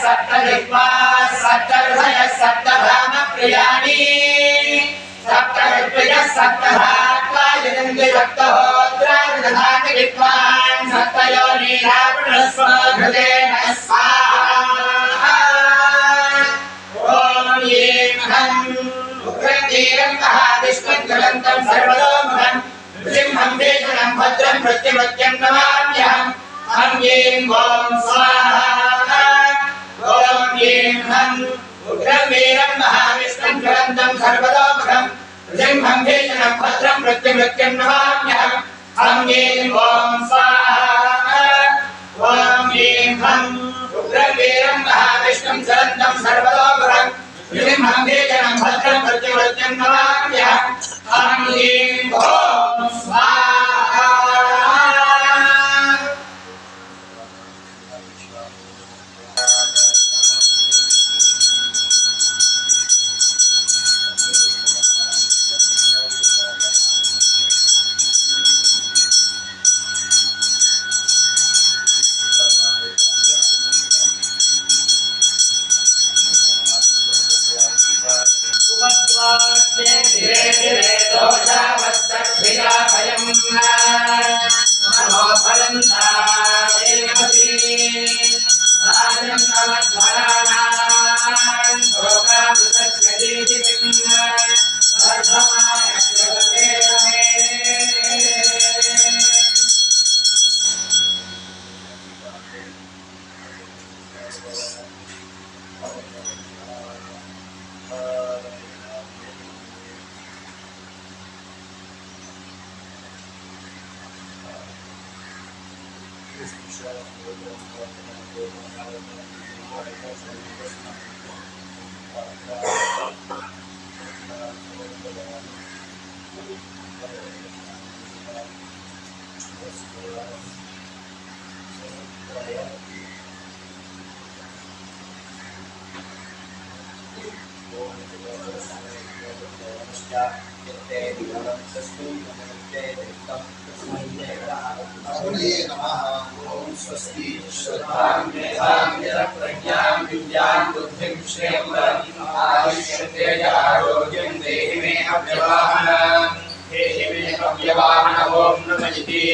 सप्तजिह्वा सप्तहृदयः सप्तधामप्रियाणि सप्तऋत्विजः सप्तधात्वा यजन्ति सप्तहोत्रादधाति विद्वान् सप्तयोनिरावृणस्वघृतेन स्वाहा ॐ ह्रीं हं उग्रवीरं महाविष्णुज्वलन्तं सर्वतोमुखं सिंहं भीषणं भद्रं मृत्युमत्यं नमाम्यहम् ॐ ह्रीं ॐ स्वाहा ॐ ह्रीं हं उग्रवीरं महाविष्णुं ज्वलन्तं सर्वतोमुखं सिंहं भीषणं भद्रं मृत्युमत्यं नमाम्यहम् ॐ ह्रीं ॐ स्वाहा ॐ ह्रीं हं उग्रवीरं महाविष्णुं ज्वलन्तं सर्वतोमुखं सिंहं भीषणं भद्रं मृत्युमत्यं नमाम्यहम् ॐ ह्रीं ॐ स्वाहा स्वस्ति श्रद्धां मेधां प्रज्ञां विद्यां बुद्धिं श्रेयं आयुष्यतेजारोग्यं देहि मे अव्यवाहन ओम नमः इति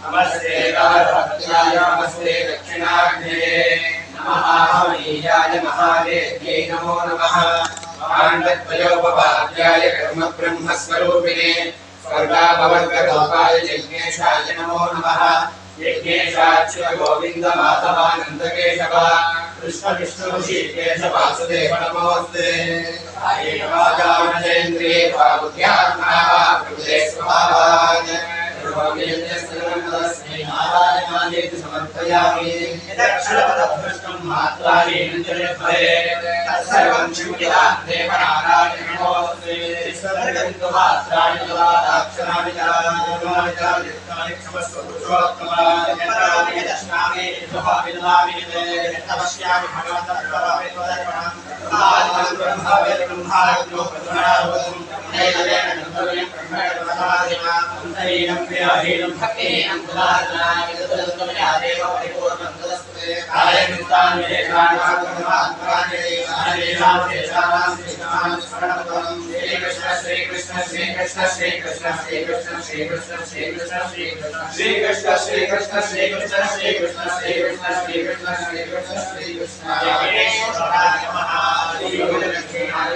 नमस्ते गाढभक्त्याय नमस्ते दक्षिणाग्नये नमः हवीयाय महादेव्यै नमो नमः पाण्डद्वयोपपाद्याय कर्म ब्रह्मस्वरूपिणे स्वर्गाभवर्गलोकाय यज्ञेशाय नमो नमः यज्ञेशाच्युत गोविंद माधवानंद केशव कृष्ण विष्णु ऋषिकेश वासुदेव नमोस्ते आये वाजानजेन्द्रिये वाबुद्ध्यात्मा प्रभुते स्वभावाय सर्वज्ञस्मै नारायणायेति समर्पयामि यदक्षरपदभ्रष्टं मात्राहीनं चरित्रे तत्सर्वं क्षम्यतां देव नारायण नमोस्ते सर्वगन्तमात्राणि तवाक्षराणि च क्षमस्व पुरुषोत्तमाय यत्राणि दर्शनामि स्वभाविदनामि तपस्यामि भगवन्तः तवावेदवदर्पणं आदिमं ब्रह्मवेदब्रह्माग्नो प्रथमनावतं नैवेन नन्तर्यं ब्रह्मणः अन्तरीणं क्रियाहीनं भक्तिहीनं कुलार्जनाय तदन्तमयादेव परिपूर्णं तदस्ते कायमित्तानि विवेकानि वाक्कर्मात्मकानि अनेकां तेषां कृष्णां स्मरणं श्रीकृष्ण श्रीकृष्ण श्रीकृष्ण श्रीकृष्ण श्रीकृष्ण श्रीकृष्ण श्रीकृष्ण श्रीकृष्ण श्रीकृष्ण श्रीकृष्ण श्रीकृष्ण श्रीकृष्ण श्रीकृष्ण श्रीकृष्ण श्रीकृष्ण गणेशाय नमः श्रीयोगलक्ष्मीनाय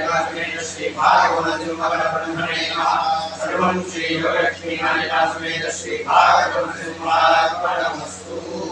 श्री भागवतब्रह्मणे नमः सर्वं श्री योगलक्ष्मीनाय श्री भागवतब्रह्मणे नमः